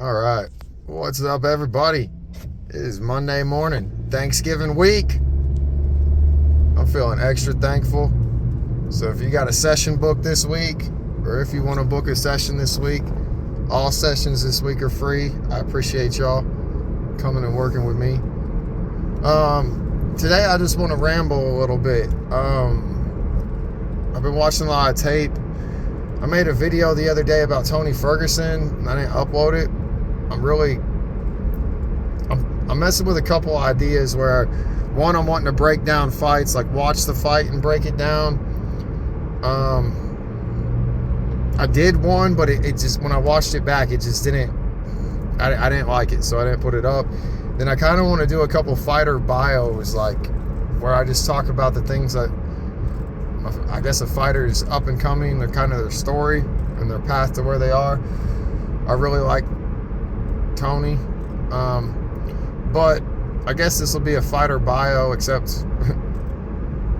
All right. What's up, everybody? It is Monday morning, Thanksgiving week. I'm feeling extra thankful. So if you got a session booked this week, or if you want to book a session this week, all sessions this week are free. I appreciate y'all coming and working with me. Today I just want to ramble a little bit. I've been watching a lot of tape. I made a video the other day about Tony Ferguson, and I didn't upload it. I'm messing with a couple ideas where, one, I'm wanting to break down fights, like watch the fight and break it down. I did one, but it just, when I watched it back, it just didn't, I didn't like it, so I didn't put it up. Then I kind of want to do a couple fighter bios, like where I just talk about the things that I guess a fighter is up and coming, they're kind of their story and their path to where they are. I really like Tony, but I guess this will be a fighter bio, except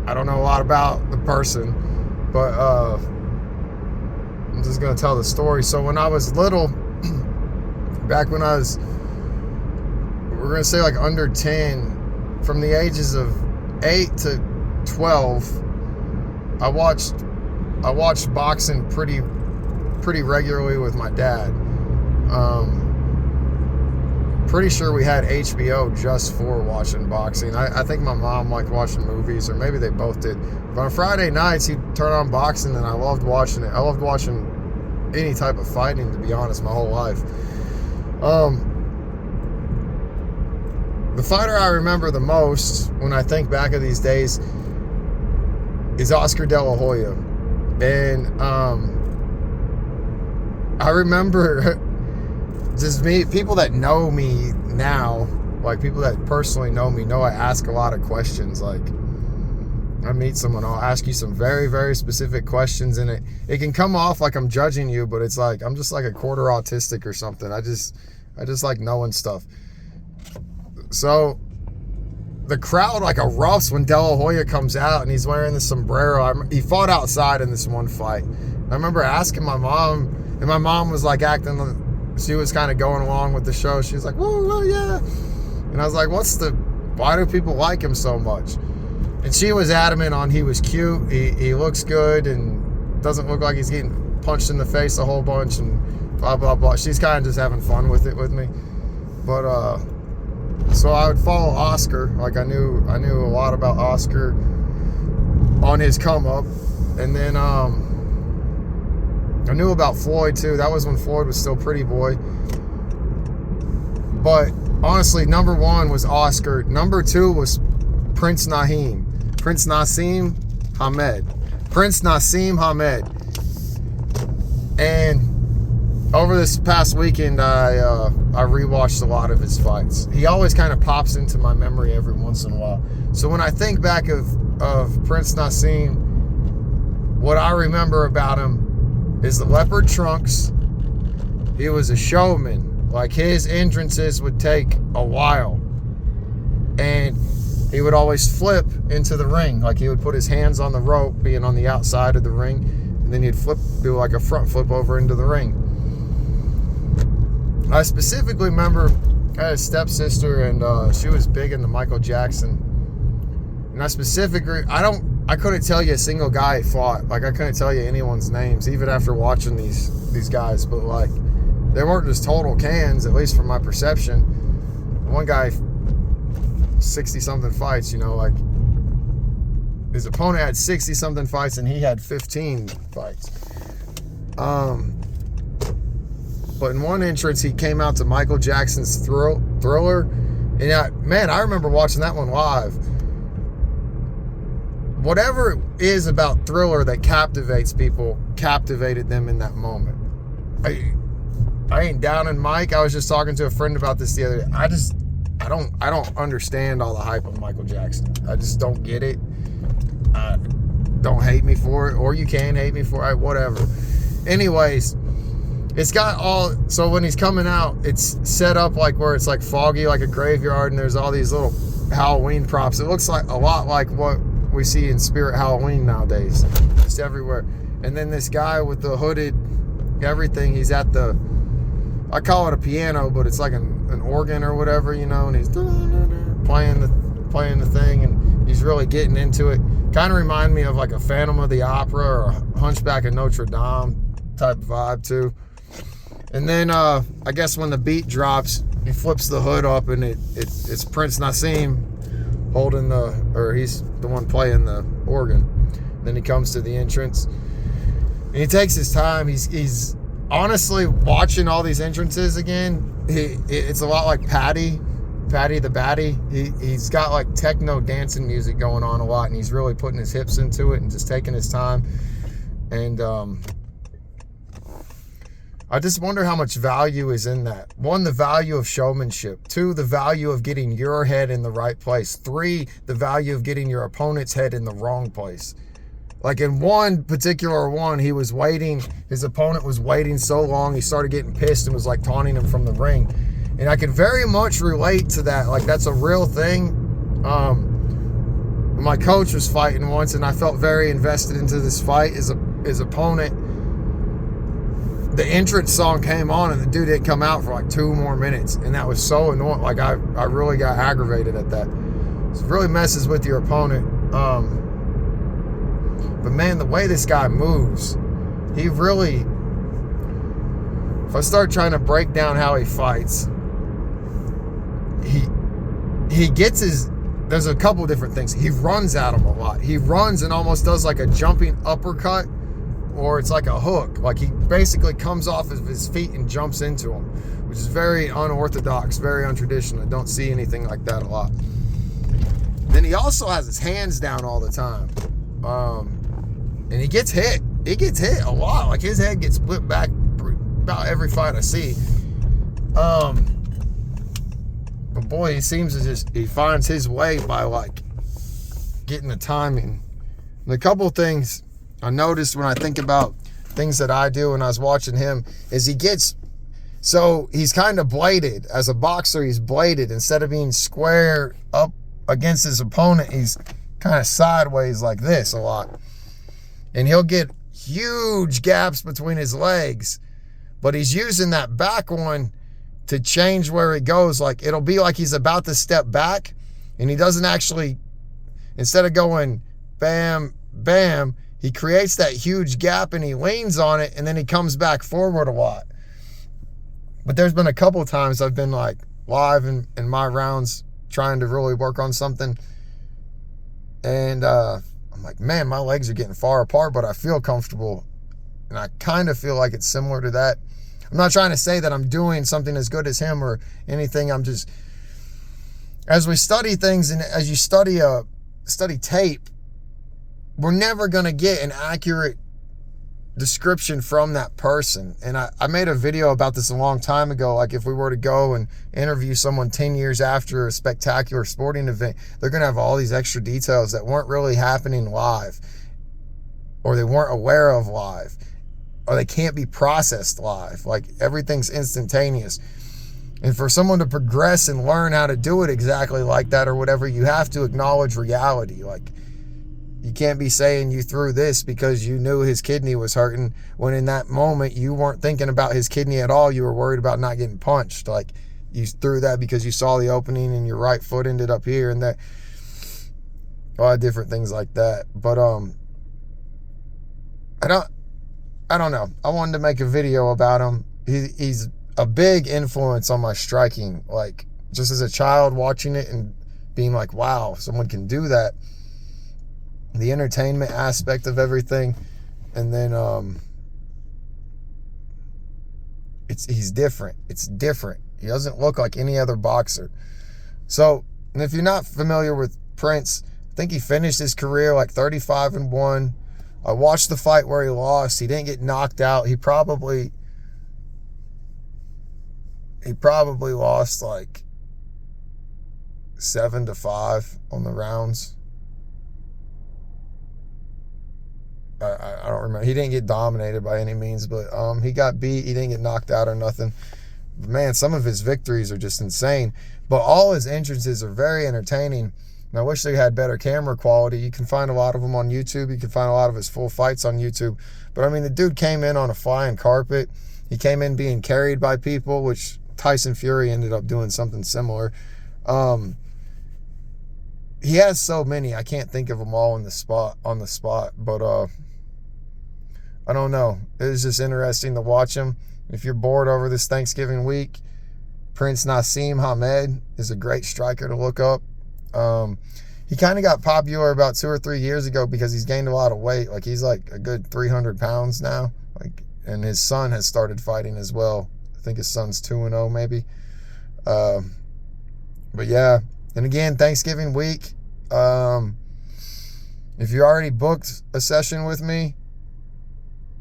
I don't know a lot about the person, but I'm just gonna tell the story. So when I was little, back when I was, we're gonna say like under 10, from the ages of 8 to 12, I watched boxing pretty regularly with my dad. Pretty sure we had HBO just for watching boxing. I think my mom liked watching movies, or maybe they both did. But on Friday nights, he'd turn on boxing, and I loved watching it. I loved watching any type of fighting, to be honest, my whole life. The fighter I remember the most when I think back of these days is Oscar De La Hoya. And I remember just people that know me now, like people that personally know me, know I ask a lot of questions. Like, I meet someone, I'll ask you some very, very specific questions, and it can come off like I'm judging you, but it's like I'm just like a quarter autistic or something. I just like knowing stuff. So the crowd like erupts when De La Hoya comes out, and he's wearing the sombrero. He fought outside in this one fight. I remember asking my mom, and my mom was like acting, she was kind of going along with the show. She was like, whoa, yeah. And I was like, why do people like him so much? And she was adamant on he was cute, he looks good, and doesn't look like he's getting punched in the face a whole bunch, and blah, blah, blah. She's kind of just having fun with it with me. But, so I would follow Oscar. Like I knew a lot about Oscar on his come up. And then, I knew about Floyd too. That was when Floyd was still pretty boy. But honestly, number one was Oscar. Number two was Prince Naseem Hamed. And over this past weekend, I rewatched a lot of his fights. He always kind of pops into my memory every once in a while. So when I think back of Prince Naseem, what I remember about him is the leopard trunks. He was a showman. Like, his entrances would take a while, and he would always flip into the ring. Like, he would put his hands on the rope, being on the outside of the ring, and then he'd do like a front flip over into the ring. I specifically remember I had a stepsister, and she was big into Michael Jackson. And I couldn't tell you a single guy he fought. Like, I couldn't tell you anyone's names, even after watching these guys. But like, they weren't just total cans, at least from my perception. One guy, 60-something fights, like his opponent had 60-something fights, and he had 15 fights. But in one entrance, he came out to Michael Jackson's Thriller. And I remember watching that one live. Whatever it is about Thriller that captivates people, captivated them in that moment. I ain't downing Mike. I was just talking to a friend about this the other day. I don't understand all the hype of Michael Jackson. I just don't get it. Don't hate me for it, or you can hate me for it, whatever. Anyways, it's got so when he's coming out, it's set up like where it's like foggy, like a graveyard, and there's all these little Halloween props. It looks like a lot like what we see in Spirit Halloween nowadays. Just everywhere. And then this guy with the hooded everything, he's at the I call it a piano, but it's like an organ or whatever, you know, and he's playing the thing, and he's really getting into it. Kind of remind me of like a Phantom of the Opera or a Hunchback of Notre Dame type vibe too. And then I guess when the beat drops, he flips the hood up, and it's Prince Naseem holding he's the one playing the organ. Then he comes to the entrance, and he takes his time. He's honestly watching all these entrances again. It's a lot like Patty the Batty. He's got like techno dancing music going on a lot, and he's really putting his hips into it and just taking his time. And I just wonder how much value is in that. 1, the value of showmanship. 2, the value of getting your head in the right place. 3, the value of getting your opponent's head in the wrong place. Like in one particular one, he was waiting. His opponent was waiting so long, he started getting pissed and was like taunting him from the ring. And I can very much relate to that. Like, that's a real thing. My coach was fighting once, and I felt very invested into this fight. His opponent, the entrance song came on, and the dude didn't come out for like 2 more minutes, and that was so annoying. Like, I really got aggravated at that. So it really messes with your opponent. But man, the way this guy moves, he really, if I start trying to break down how he fights, he gets there's a couple different things. He runs at him a lot. He runs and almost does like a jumping uppercut, or it's like a hook. Like, he basically comes off of his feet and jumps into him, which is very unorthodox, very untraditional. I don't see anything like that a lot. Then he also has his hands down all the time. And he gets hit. He gets hit a lot. Like, his head gets flipped back about every fight I see. But boy, he seems to he finds his way by like getting the timing. And a couple things I noticed when I think about things that I do when I was watching him is he's kind of bladed. As a boxer, he's bladed. Instead of being square up against his opponent, he's kind of sideways like this a lot. And he'll get huge gaps between his legs, but he's using that back one to change where he goes. Like, it'll be like he's about to step back, and he doesn't actually, instead of going bam, bam, he creates that huge gap and he leans on it, and then he comes back forward a lot. But there's been a couple of times I've been like live in my rounds trying to really work on something, and I'm like, man, my legs are getting far apart, but I feel comfortable. And I kind of feel like it's similar to that. I'm not trying to say that I'm doing something as good as him or anything. I'm just, as we study things and as you study tape, we're never going to get an accurate description from that person. And I made a video about this a long time ago. Like, if we were to go and interview someone 10 years after a spectacular sporting event, they're going to have all these extra details that weren't really happening live, or they weren't aware of live, or they can't be processed live. Like, everything's instantaneous. And for someone to progress and learn how to do it exactly like that or whatever, you have to acknowledge reality. Like, you can't be saying you threw this because you knew his kidney was hurting, when in that moment you weren't thinking about his kidney at all. You were worried about not getting punched. Like, you threw that because you saw the opening and your right foot ended up here, and that, a lot of different things like that. But I don't know. I wanted to make a video about him. He's a big influence on my striking. Like, just as a child watching it and being like, wow, someone can do that. The entertainment aspect of everything. And then he's different. It's different. He doesn't look like any other boxer. So, and if you're not familiar with Prince, I think he finished his career like 35-1. I watched the fight where he lost. He didn't get knocked out. He probably lost like 7-5 on the rounds. I don't remember. He didn't get dominated by any means, but he got beat. He didn't get knocked out or nothing. But man, some of his victories are just insane. But all his entrances are very entertaining. And I wish they had better camera quality. You can find a lot of them on YouTube. You can find a lot of his full fights on YouTube. But I mean, the dude came in on a flying carpet. He came in being carried by people, which Tyson Fury ended up doing something similar. He has so many, I can't think of them all on the spot, but I don't know. It was just interesting to watch him. If you're bored over this Thanksgiving week, Prince Naseem Hamed is a great striker to look up. He kind of got popular about 2 or 3 years ago because he's gained a lot of weight. Like, he's like a good 300 pounds now. Like, and his son has started fighting as well. I think his son's 2-0 maybe. But yeah. And again, Thanksgiving week. If you already booked a session with me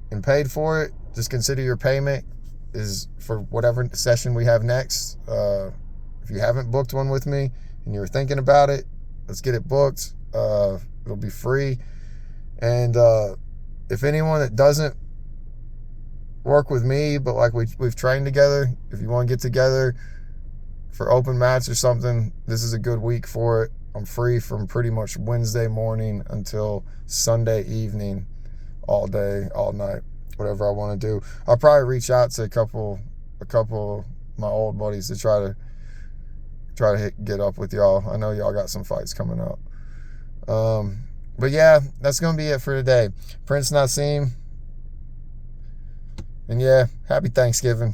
and paid for it, just consider your payment is for whatever session we have next. If you haven't booked one with me and you're thinking about it, let's get it booked. It'll be free. And if anyone that doesn't work with me, but like we've trained together, if you want to get together for open mats or something, this is a good week for it. I'm free from pretty much Wednesday morning until Sunday evening, all day, all night, whatever I want to do. I'll probably reach out to a couple of my old buddies to try to get up with y'all. I know y'all got some fights coming up. But yeah, that's going to be it for today. Prince Naseem. And yeah, happy Thanksgiving.